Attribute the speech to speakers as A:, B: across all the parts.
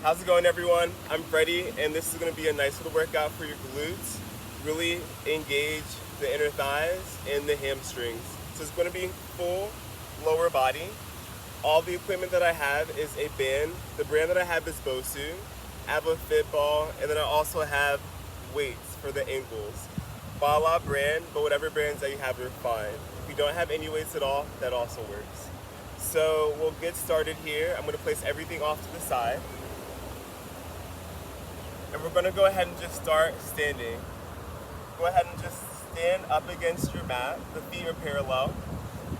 A: How's it going, everyone? I'm Freddie, and this is going to be a nice little workout for your glutes. Really engage the inner thighs and the hamstrings. So it's going to be full lower body. All the equipment that I have is a band. The brand that I have is Bosu. I have a fitball, and then I also have weights for the ankles. Bala brand, but whatever brands that you have are fine. If you don't have any weights at all, that also works. So we'll get started here. I'm going to place everything off to the side. And we're going to go ahead and just start standing. Go ahead and just stand up against your mat. The feet are parallel.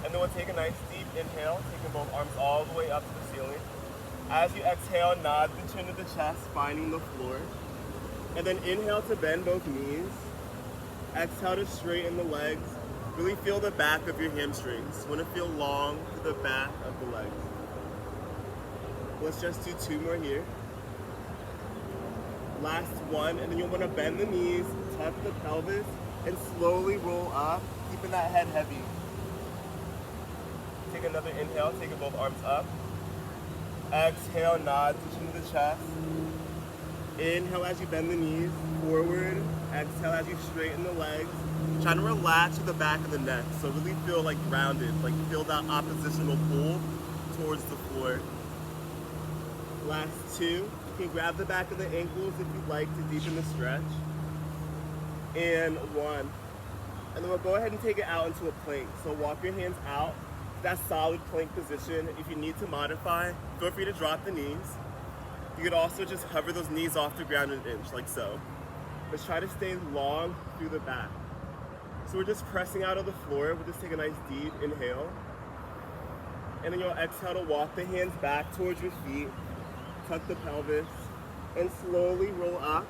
A: And then we'll take a nice deep inhale, taking both arms all the way up to the ceiling. As you exhale, nod the chin to the chest, finding the floor. And then inhale to bend both knees. Exhale to straighten the legs. Really feel the back of your hamstrings. You want to feel long to the back of the legs. Let's just do 2 more here. Last one, and then you'll want to bend the knees, tuck the pelvis, and slowly roll up, keeping that head heavy. Take another inhale, taking both arms up. Exhale, nod to chin to the chest. Inhale as you bend the knees forward. Exhale as you straighten the legs. Try to relax to the back of the neck, so really feel like grounded, like feel that oppositional pull towards the floor. Last 2. You can grab the back of the ankles if you'd like to deepen the stretch. And 1. And then we'll go ahead and take it out into a plank. So walk your hands out, that solid plank position. If you need to modify, feel free to drop the knees. You could also just hover those knees off the ground an inch, like so. Let's try to stay long through the back. So we're just pressing out of the floor. We'll just take a nice deep inhale. And then you'll exhale to walk the hands back towards your feet. Tuck the pelvis and slowly roll up.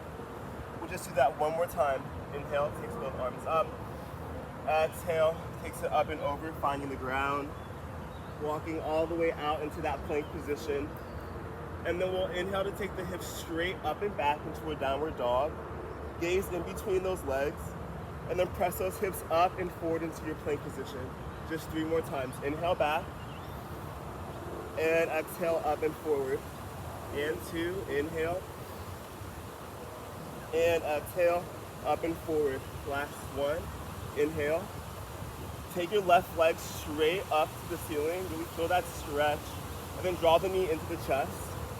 A: We'll just do that one more time. Inhale, takes both arms up. Exhale, takes it up and over, finding the ground. Walking all the way out into that plank position. And then we'll inhale to take the hips straight up and back into a downward dog. Gaze in between those legs. And then press those hips up and forward into your plank position. Just 3 more times. Inhale back. And exhale up and forward. And 2, inhale, and exhale, up and forward. Last 1, inhale. Take your left leg straight up to the ceiling, really feel that stretch, and then draw the knee into the chest,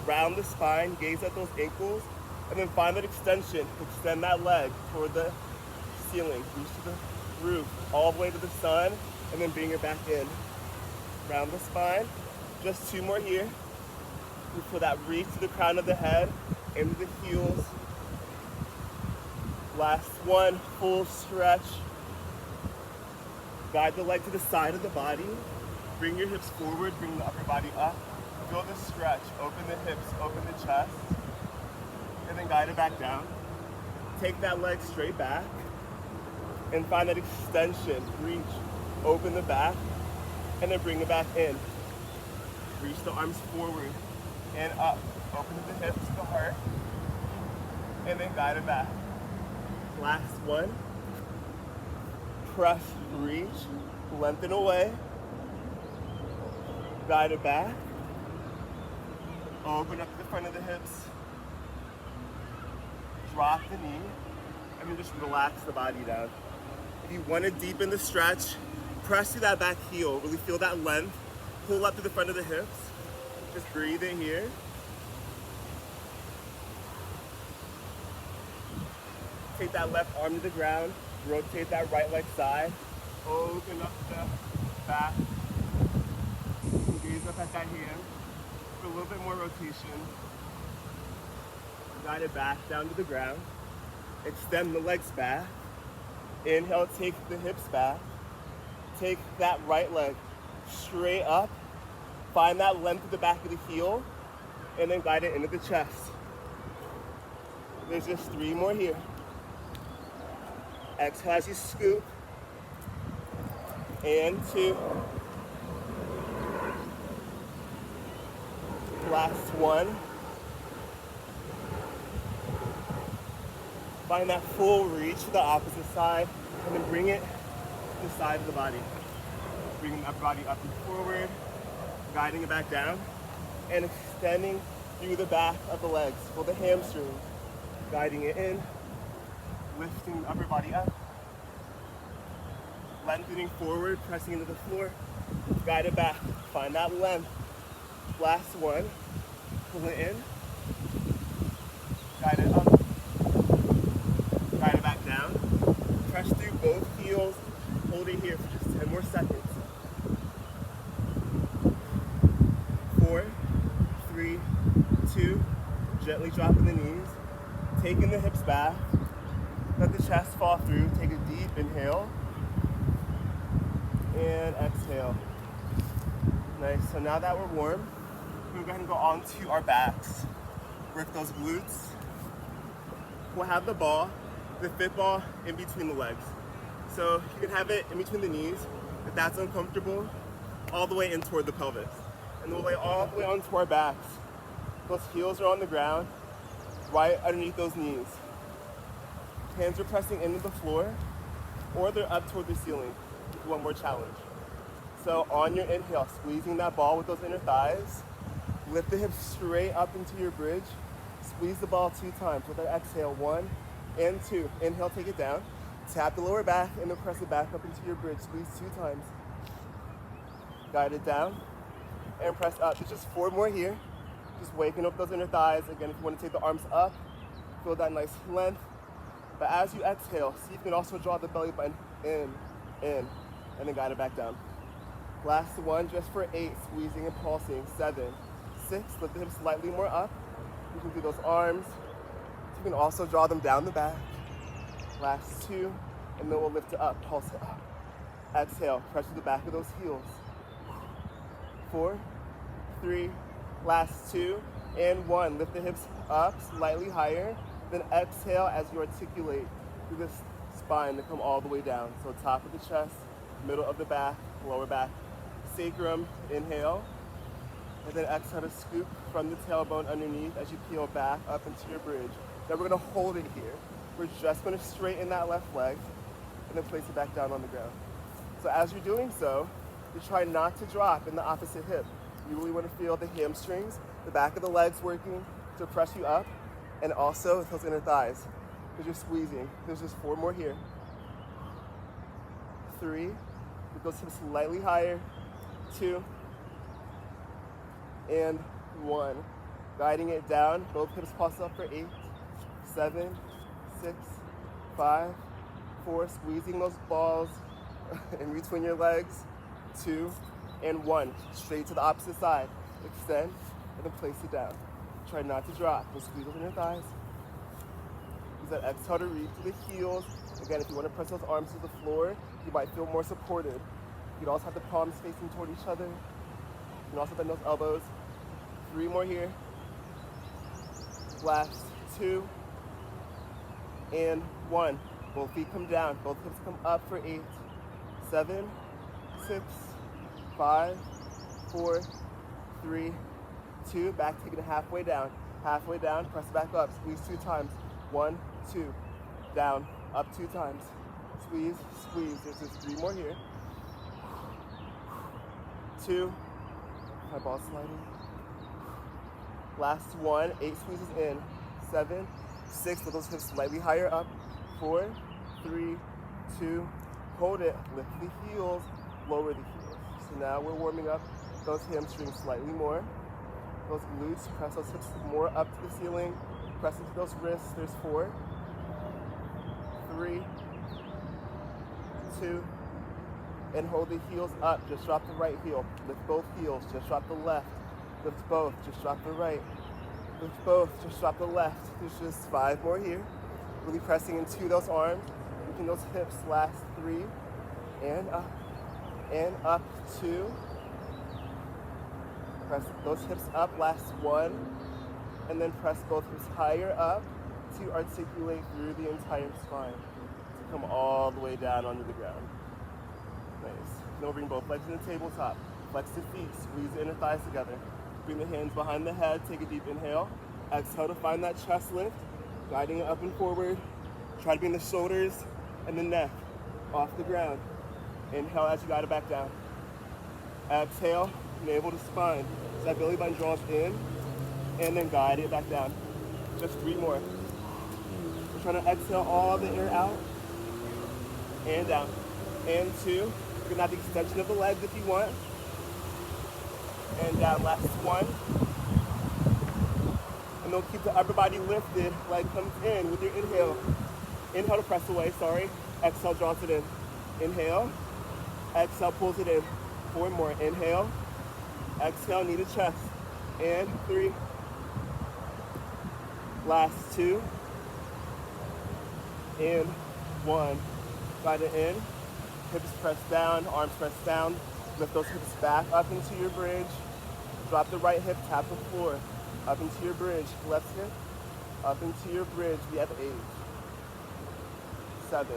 A: round the spine, gaze at those ankles, and then find that extension. Extend that leg toward the ceiling, reach to the roof, all the way to the sun, and then bring it back in. Round the spine, just 2 more here. You feel that reach to the crown of the head, into the heels. Last 1, full stretch. Guide the leg to the side of the body. Bring your hips forward, bring the upper body up. Feel the stretch, open the hips, open the chest. And then guide it back down. Take that leg straight back and find that extension. Reach, open the back, and then bring it back in. Reach the arms forward and up. Open to the hips, the heart, and then guide it back. Last 1. Press, reach, lengthen away. Guide it back. Open up the front of the hips. Drop the knee, and then just relax the body down. If you want to deepen the stretch, press through that back heel. Really feel that length. Pull up to the front of the hips. Just breathe in here. Take that left arm to the ground. Rotate that right leg side. Open up the back. Gaze up at that hand. For a little bit more rotation. Guide it back down to the ground. Extend the legs back. Inhale, take the hips back. Take that right leg straight up. Find that length at the back of the heel, and then guide it into the chest. There's just 3 more here. Exhale as you scoop. And 2. Last 1. Find that full reach to the opposite side, and then bring it to the side of the body. Bringing the upper body up and forward, guiding it back down, and extending through the back of the legs. Pull the hamstrings, guiding it in, lifting the upper body up, lengthening forward, pressing into the floor, guide it back, find that length. Last one, pull it in, guide it up, guide it back down, press through both heels, hold it here for just 10 more seconds. 4, 3, 2, gently dropping the knees, taking the hips back, let the chest fall through, take a deep inhale, and exhale. Nice, so now that we're warm, we're going to go on to our backs. Work those glutes. We'll have the ball, the fit ball, in between the legs. So you can have it in between the knees, if that's uncomfortable, all the way in toward the pelvis. And we'll lay all the way onto our backs. Those heels are on the ground, right underneath those knees. Hands are pressing into the floor, or they're up toward the ceiling. One more challenge. So on your inhale, squeezing that ball with those inner thighs, lift the hips straight up into your bridge, squeeze the ball 2 times. With our exhale, 1 and 2. Inhale, take it down. Tap the lower back and then press it back up into your bridge. Squeeze 2 times. Guide it down and press up. There's just 4 more here. Just waking up those inner thighs. Again, if you want to take the arms up, feel that nice length. But as you exhale, see if you can also draw the belly button in, and then guide it back down. Last one, just for 8, squeezing and pulsing. 7, 6, lift the hips slightly more up. You can do those arms. You can also draw them down the back. Last 2, and then we'll lift it up, pulse it up. Exhale, press to the back of those heels. 4, 3, last 2, and 1. Lift the hips up, slightly higher. Then exhale as you articulate through the spine to come all the way down. So top of the chest, middle of the back, lower back, sacrum, inhale. And then exhale to scoop from the tailbone underneath as you peel back up into your bridge. Then we're gonna hold it here. We're just gonna straighten that left leg and then place it back down on the ground. So as you're doing so, you try not to drop in the opposite hip. You really wanna feel the hamstrings, the back of the legs working to press you up, and also those inner thighs, because you're squeezing. There's just 4 more here. 3, with those hips slightly higher. 2, and 1. Guiding it down, both hips pulse up for 8, 7, 6, 5, 4, squeezing those balls in between your legs. 2, and 1. Straight to the opposite side. Extend, and then place it down. Try not to drop. We'll squeeze those inner thighs. Use that exhale to reach to the heels. Again, if you want to press those arms to the floor, you might feel more supported. You can also have the palms facing toward each other. You can also bend those elbows. 3 more here. Last 2, and 1. Both feet come down. Both hips come up for 8, 7, 6, 5, 4, 3, 2. Back, taking it halfway down. Halfway down, press it back up. Squeeze 2 times. 1, 2. Down, up 2 times. Squeeze, squeeze. There's just 3 more here. 2. My ball sliding. Last 1. 8 squeezes in. 7, 6. With those hips slightly higher up. 4, 3, 2. Hold it. Lift the heels. Lower the heels. So now we're warming up those hamstrings slightly more. Those glutes, press those hips more up to the ceiling. Press into those wrists. There's 4, 3, 2, and hold the heels up. Just drop the right heel. Lift both heels. Just drop the left. Lift both. Just drop the right. Lift both. Just drop the left. There's just 5 more here. Really pressing into those arms. Lifting those hips. Last 3, and up 2. Press those hips up. Last 1, and then press both hips higher up to articulate through the entire spine to come all the way down onto the ground. Nice. Then we'll bring both legs to the tabletop. Flex the feet. Squeeze the inner thighs together. Bring the hands behind the head. Take a deep inhale. Exhale to find that chest lift. Guiding it up and forward. Try to bring the shoulders and the neck off the ground. Inhale as you guide it back down. Exhale, navel to spine. So that belly button draws in and then guide it back down. Just 3 more. We're trying to exhale all the air out and down. And 2. You can have the extension of the legs if you want. And down, last 1. And then keep the upper body lifted, leg comes in with your inhale. Inhale to press away, sorry. Exhale draws it in. Inhale. Exhale pulls it in. 4 more. Inhale. Exhale, knee to chest. And 3. Last 2. And 1. Guide it in. Hips press down, arms press down. Lift those hips back up into your bridge. Drop the right hip, tap the floor. Up into your bridge. Left hip, up into your bridge. We have 8. 7.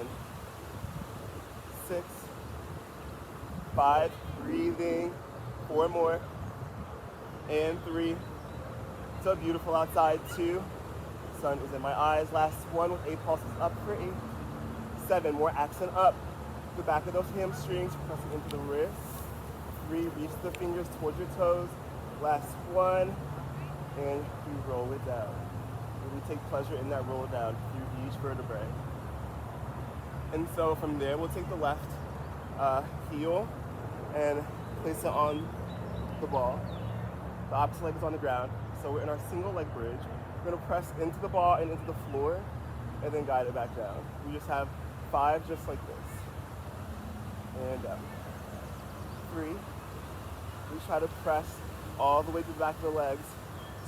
A: 6. 5. Breathing. 4 more. And 3. So beautiful outside. 2. Sun is in my eyes. Last 1 with 8 pulses up for 8. 7. More accent up. The back of those hamstrings, pressing into the wrists. 3. Reach the fingers towards your toes. Last 1. And we roll it down. And we take pleasure in that roll down through each vertebrae. And so from there, we'll take the left heel and place it on the ball. The opposite leg is on the ground. So we're in our single leg bridge. We're gonna press into the ball and into the floor and then guide it back down. We just have 5 just like this. And down. 3. We try to press all the way to the back of the legs.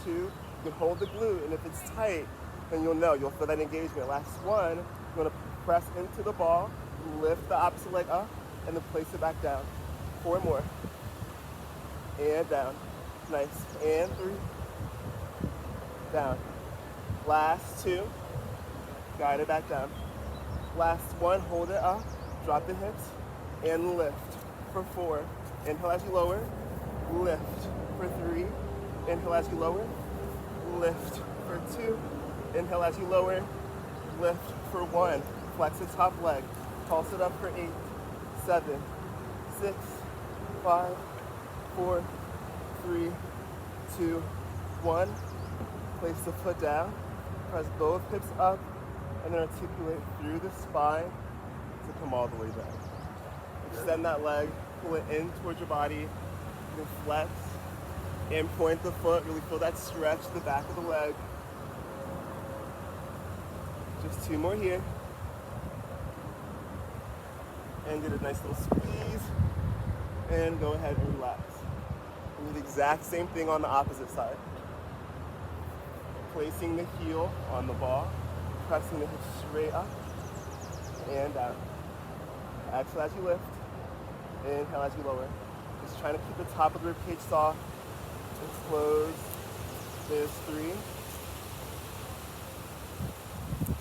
A: 2. You can hold the glute, and if it's tight, then you'll feel that engagement. Last 1, you're gonna press into the ball, lift the opposite leg up, and then place it back down. 4 more. And down. Nice. And 3. Down. Last 2. Guide it back down. Last 1, hold it up, drop the hips, and lift for 4. Inhale as you lower, lift for 3. Inhale as you lower, lift for 2. Inhale as you lower, lift for 1. Flex the top leg, pulse it up for 8, 7, 6, 5, 4, 3, 2, 1. Place the foot down, press both hips up, and then articulate through the spine to come all the way down. Extend that leg, pull it in towards your body, and flex, and point the foot, really feel that stretch, the back of the leg. Just 2 more here. And get a nice little squeeze, and go ahead and relax. And do the exact same thing on the opposite side. Placing the heel on the ball, pressing the hips straight up and down. Exhale as you lift, inhale as you lower. Just trying to keep the top of the ribcage soft and close. There's 3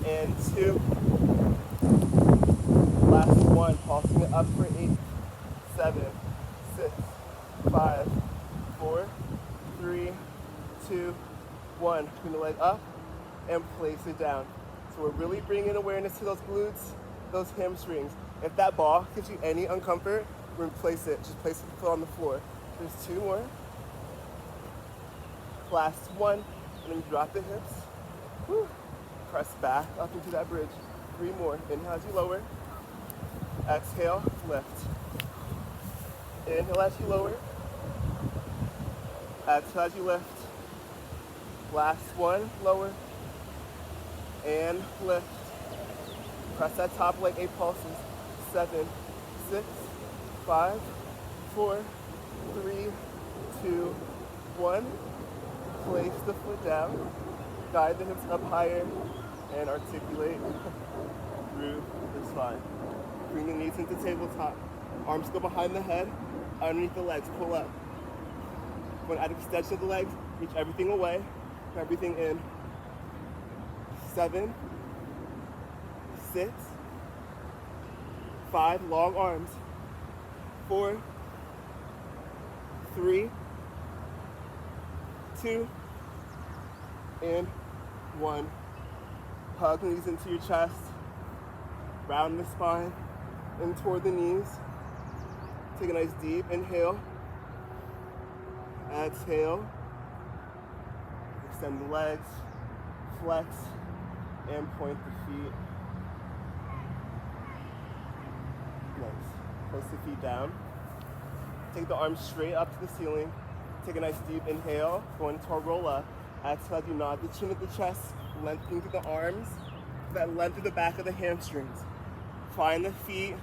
A: and 2. Last 1, pulsing it up for 8, 7, 6, 5, 4, 3, 2, 1. Bring the leg up and place it down. So we're really bringing awareness to those glutes, those hamstrings. If that ball gives you any uncomfort, we're gonna place it. Just place the foot on the floor. There's 2 more. Last 1, and then drop the hips. Whew. Press back up into that bridge. 3 more. Inhale as you lower. Exhale, lift. Inhale as you lower. Exhale as you lift. Last 1, lower. And lift. Press that top leg, 8 pulses. 7, 6, 5, 4, 3, 2, 1. Place the foot down. Guide the hips up higher and articulate through the spine. Bring the knees into tabletop. Arms go behind the head, underneath the legs, pull up. When at extension of the legs, reach everything away, everything in. 7, 6, 5, long arms. 4, 3, 2, and 1. Hug the knees into your chest. Round the spine and toward the knees. Take a nice deep inhale. Exhale. extend the legs, flex, and point the feet. Nice. Press the feet down. Take the arms straight up to the ceiling. Take a nice deep inhale, going to a roll up. Exhale, do nod the chin at the chest, lengthening through the arms, that length through the back of the hamstrings. Find the feet,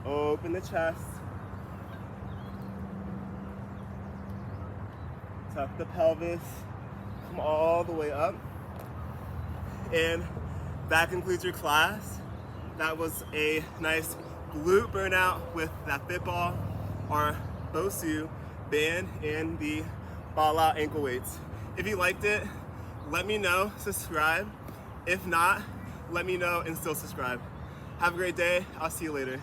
A: open the chest, tuck the pelvis, come all the way up. And that concludes your class. That was a nice glute burnout with that fitball or BOSU band and the Bala ankle weights. If you liked it, let me know, subscribe. If not, let me know and still subscribe. Have a great day. I'll see you later.